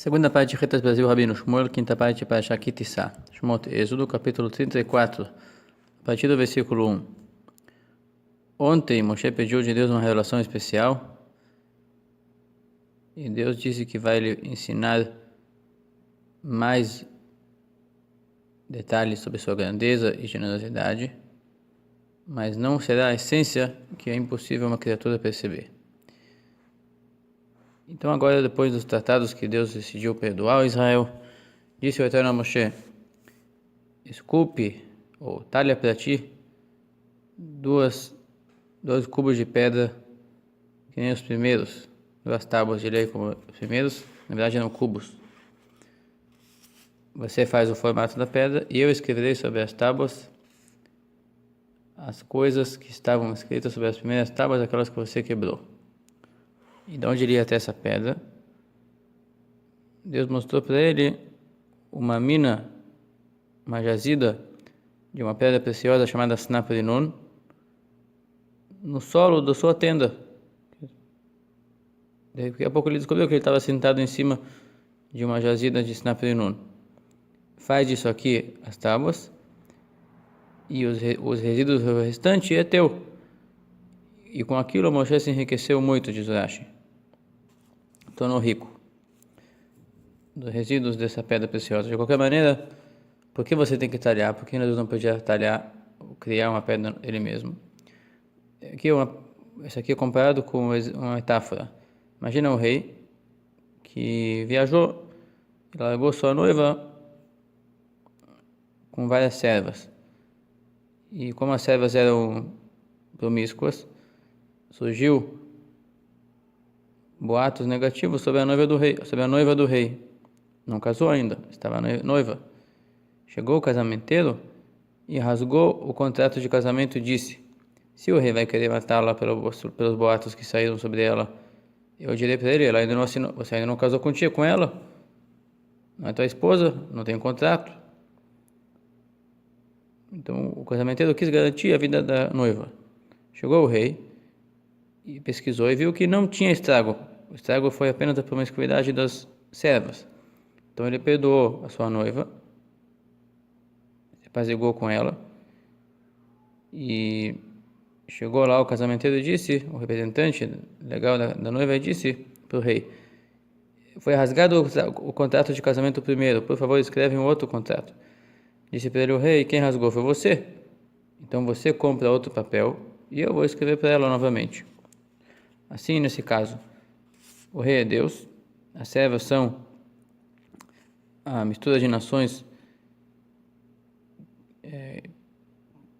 Segunda parte de Retas Brasil, Rabino Shmuel, quinta parte de Parashat Ki Tissá. Shemot, Êxodo, capítulo 34, a partir do versículo 1. Ontem, Moshe pediu de Deus uma revelação especial e Deus disse que vai lhe ensinar mais detalhes sobre sua grandeza e generosidade, mas não será a essência que é impossível uma criatura perceber. Então agora, depois dos tratados que Deus decidiu perdoar a Israel, disse o Eterno a Moshe: esculpe ou talha para ti dois cubos de pedra, que nem os primeiros, duas tábuas de lei como os primeiros, na verdade eram cubos. Você faz o formato da pedra e eu escreverei sobre as tábuas as coisas que estavam escritas sobre as primeiras tábuas, aquelas que você quebrou. E de onde iria até essa pedra? Deus mostrou para ele uma mina, uma jazida de uma pedra preciosa chamada Snaprinun, no solo da sua tenda. Daqui a pouco ele descobriu que ele estava sentado em cima de uma jazida de Snaprinun. Faz disso aqui as tábuas e os resíduos restantes é teu. E com aquilo Moshe se enriqueceu muito, diz Rashi. Tornou rico dos resíduos dessa pedra preciosa. De qualquer maneira, por que você tem que talhar? Por que Deus não podia talhar ou criar uma pedra ele mesmo? Isso aqui é comparado com uma metáfora. Imagina um rei que viajou e largou sua noiva com várias servas. E como as servas eram promíscuas, surgiu boatos negativos sobre a noiva do rei. Não casou ainda, estava noiva. Chegou o casamenteiro e rasgou o contrato de casamento e disse: se o rei vai querer matá-la pelos boatos que saíram sobre ela, eu direi para ele: ela ainda não assinou, você ainda não casou com ela, não é tua esposa, não tem contrato. Então o casamenteiro quis garantir a vida da noiva. Chegou o rei e pesquisou e viu que não tinha estrago. O estrago foi apenas a promiscuidade das servas. Então ele perdoou a sua noiva, se apaziguou com ela, e chegou lá o casamenteiro e disse, o representante legal da noiva disse para o rei: foi rasgado o contrato de casamento primeiro, por favor escreve um outro contrato. Disse para ele o rei: quem rasgou foi você, então você compra outro papel e eu vou escrever para ela novamente. Assim, nesse caso, o rei é Deus, as servas são a mistura de nações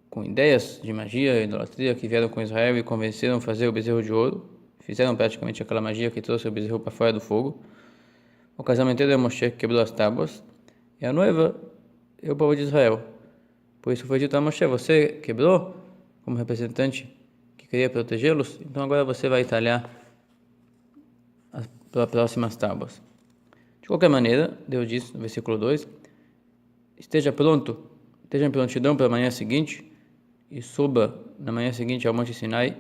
com ideias de magia e idolatria que vieram com Israel e convenceram a fazer o bezerro de ouro. Fizeram praticamente aquela magia que trouxe o bezerro para fora do fogo. O casamenteiro é Moshe, que quebrou as tábuas, e a noiva é o povo de Israel. Por isso foi dito a Moshe: você quebrou como representante que queria protegê-los, então agora você vai talhar as próximas tábuas. De qualquer maneira, Deus diz no versículo 2: esteja em prontidão para a manhã seguinte, e suba na manhã seguinte ao Monte Sinai,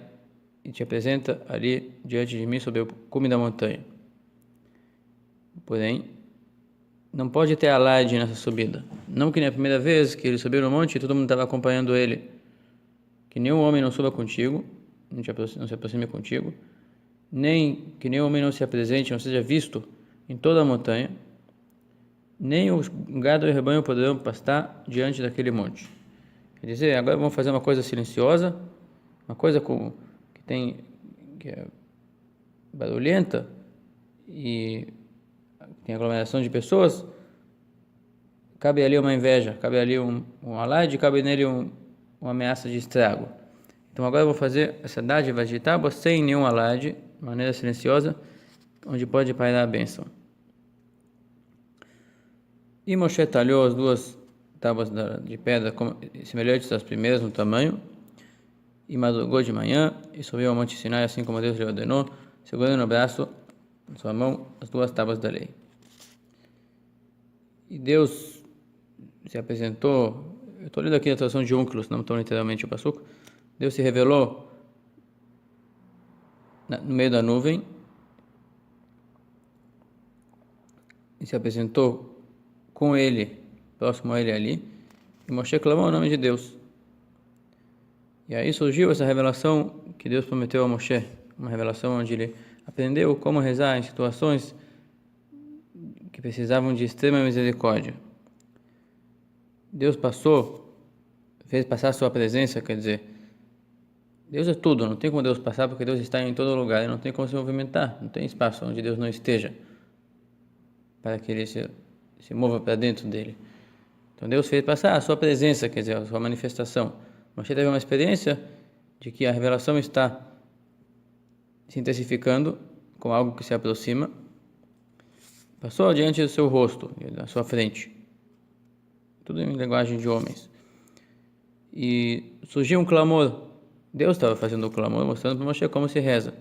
e te apresenta ali diante de mim sobre o cume da montanha. Porém, não pode ter alarde nessa subida. Não que na primeira vez que ele subiu no monte, todo mundo estava acompanhando ele. Que nenhum homem não suba contigo, não se aproxime contigo, nem que nenhum homem não se apresente, não seja visto em toda a montanha, nem o gado e o rebanho poderão pastar diante daquele monte. Quer dizer, agora vamos fazer uma coisa silenciosa, uma coisa que é barulhenta e tem aglomeração de pessoas. Cabe ali uma inveja, cabe ali um alarde, cabe nele uma ameaça de estrago. Então agora eu vou fazer essa dádiva de tábuas sem nenhum alarde, de maneira silenciosa, onde pode pairar a bênção. E Moshe talhou as duas tábuas de pedra semelhantes às primeiras no tamanho, e madrugou de manhã e subiu ao Monte Sinai, assim como Deus lhe ordenou, segurando no braço, em sua mão, as duas tábuas da lei. E Deus se apresentou, eu estou lendo aqui a tradução de Onkelos, não estou literalmente o passuco. Deus se revelou no meio da nuvem e se apresentou com ele, próximo a ele ali, e Moshe clamou o nome de Deus. E aí surgiu essa revelação que Deus prometeu a Moshe, uma revelação onde ele aprendeu como rezar em situações que precisavam de extrema misericórdia. Deus fez passar a sua presença, quer dizer, Deus é tudo, não tem como Deus passar porque Deus está em todo lugar, e não tem como se movimentar, não tem espaço onde Deus não esteja, para que ele se mova para dentro dele. Então Deus fez passar a sua presença, quer dizer, a sua manifestação. Mas você teve uma experiência de que a revelação está se intensificando com algo que se aproxima, passou diante do seu rosto, da sua frente, tudo em linguagem de homens. E surgiu um clamor. Deus estava fazendo o clamor, mostrando para Moshe como se reza.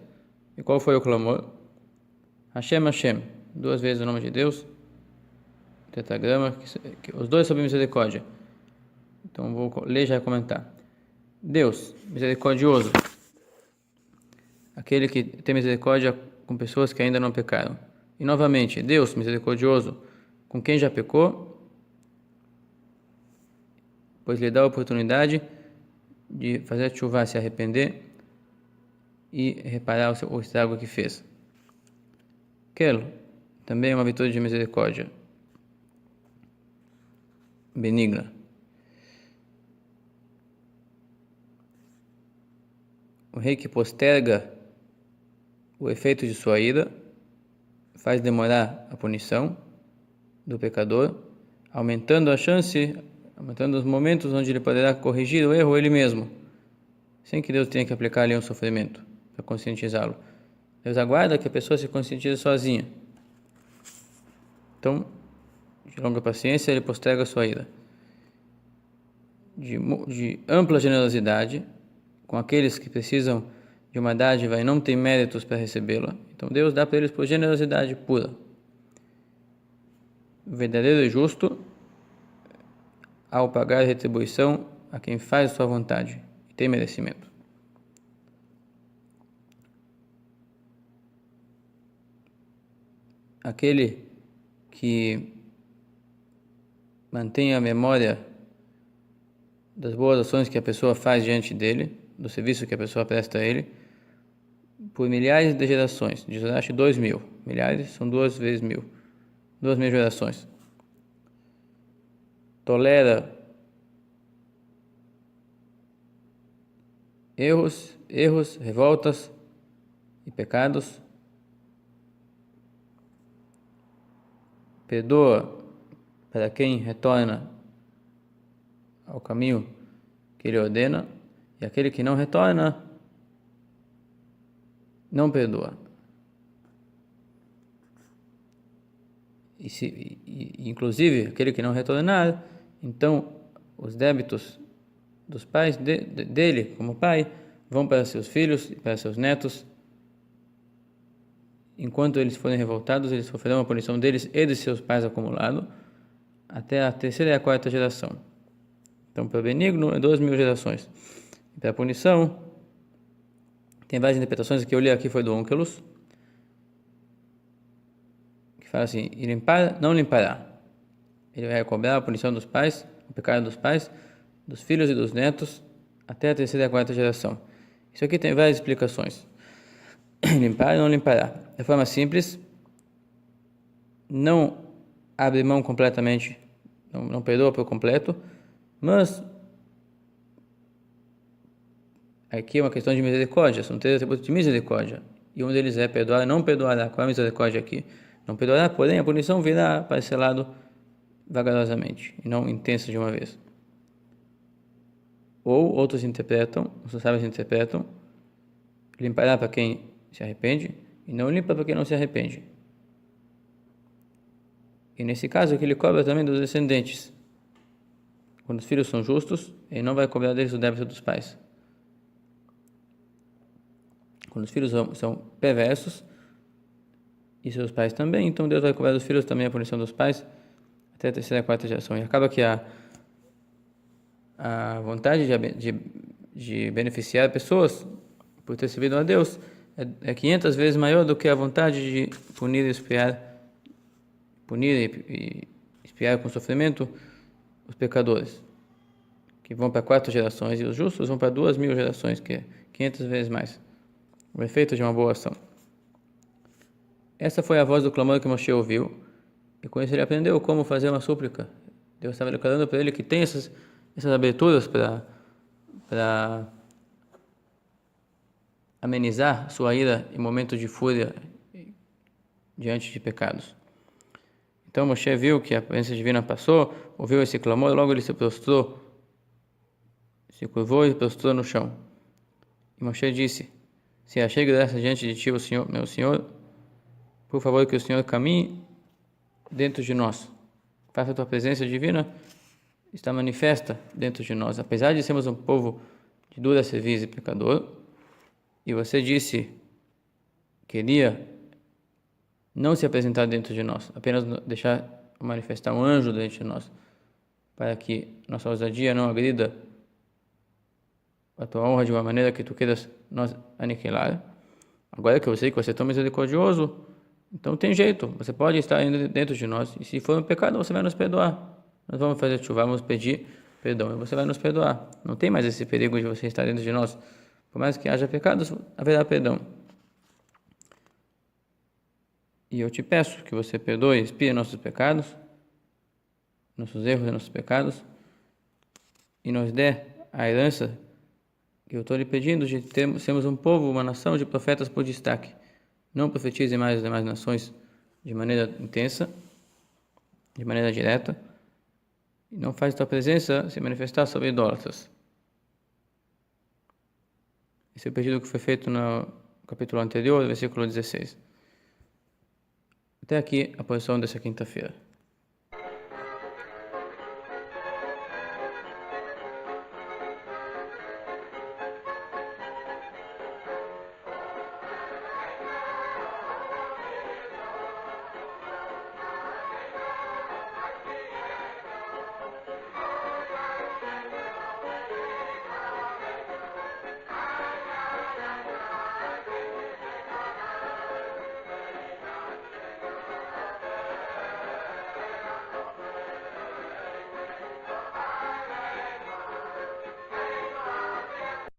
E qual foi o clamor? Hashem, Hashem. 2 vezes o nome de Deus. Tetragrama, os dois sobre misericórdia. Então vou ler e já comentar. Deus, misericordioso. Aquele que tem misericórdia com pessoas que ainda não pecaram. E novamente, Deus, misericordioso, com quem já pecou, pois lhe dá a oportunidade de fazer a chuva se arrepender e reparar o estrago que fez. Kel, também é uma virtude de misericórdia benigna. O rei que posterga o efeito de sua ira faz demorar a punição do pecador, aumentando os momentos onde ele poderá corrigir o erro ele mesmo, sem que Deus tenha que aplicar ali um sofrimento para conscientizá-lo. Deus aguarda que a pessoa se conscientize sozinha. Então, de longa paciência, ele posterga a sua ira. De ampla generosidade, com aqueles que precisam de uma dádiva e não têm méritos para recebê-la. Então Deus dá para eles por generosidade pura. Verdadeiro e justo ao pagar retribuição a quem faz sua vontade e tem merecimento. Aquele que mantém a memória das boas ações que a pessoa faz diante dele, do serviço que a pessoa presta a ele, por milhares de gerações. Diz Rashi 2.000. Milhares são 2 vezes 1.000. 2.000 gerações. Tolera erros, revoltas e pecados. Perdoa para quem retorna ao caminho que ele ordena, e aquele que não retorna, não perdoa. Inclusive, aquele que não retornar, então os débitos dos pais dele, como pai, vão para seus filhos e para seus netos. Enquanto eles forem revoltados, eles sofrerão a punição deles e de seus pais acumulado até a 3ª e a 4ª geração. Então, para o benigno, é 2.000 gerações. E para a punição, tem várias interpretações. Que eu li aqui foi do Onkelos, que fala assim: e limpar, não limpará. Ele vai cobrar a punição dos pais, o pecado dos pais, dos filhos e dos netos, até a 3ª e a 4ª geração. Isso aqui tem várias explicações. Limpar e não limpará. De forma simples, não abre mão completamente, não perdoa por completo, mas aqui é uma questão de misericórdia, são 3 atributos de misericórdia, e um deles é perdoar e não perdoará. Qual é a misericórdia aqui? Não perdoará, porém a punição virá parcelado vagarosamente, e não intensa de uma vez. Ou outros interpretam, os sábios interpretam, limpará para quem se arrepende, e não limpa para quem não se arrepende. E nesse caso, que ele cobra também dos descendentes. Quando os filhos são justos, ele não vai cobrar deles o débito dos pais. Quando os filhos são perversos, e seus pais também, então Deus vai cobrar dos filhos também a punição dos pais, até a 3ª e a 4ª geração. E acaba que a vontade de beneficiar pessoas por ter servido a Deus é 500 vezes maior do que a vontade de punir e expiar punir e expiar com sofrimento os pecadores, que vão para 4 gerações, e os justos vão para 2.000 gerações, que é 500 vezes mais. O efeito de uma boa ação. Essa foi a voz do clamor que Moshe ouviu, e com isso ele aprendeu como fazer uma súplica. Deus estava declarando para ele que tem essas aberturas para amenizar sua ira em momentos de fúria diante de pecados. Então Moshe viu que a presença divina passou, ouviu esse clamor, e logo ele se prostrou, se curvou e prostrou no chão. E Moshe disse: se achei graça diante de ti, o Senhor, meu Senhor, por favor que o Senhor caminhe dentro de nós. Faça a tua presença divina estar manifesta dentro de nós. Apesar de sermos um povo de dura cerviz e pecador, e você disse que queria não se apresentar dentro de nós, apenas deixar manifestar um anjo dentro de nós, para que nossa ousadia não agrida a tua honra de uma maneira que tu queiras nos aniquilar. Agora que eu sei que você é tão misericordioso, então tem jeito, você pode estar dentro de nós, e se for um pecado, você vai nos perdoar. Nós vamos fazer chuva, vamos pedir perdão, e você vai nos perdoar. Não tem mais esse perigo de você estar dentro de nós. Por mais que haja pecados, haverá perdão. E eu te peço que você perdoe e expie nossos pecados, nossos erros e nossos pecados, e nos dê a herança que eu estou lhe pedindo de sermos um povo, uma nação de profetas por destaque. Não profetize mais as demais nações de maneira intensa, de maneira direta, e não faz tua presença se manifestar sobre idólatras. Esse é o pedido que foi feito no capítulo anterior, versículo 16. Até aqui a posição dessa quinta-feira.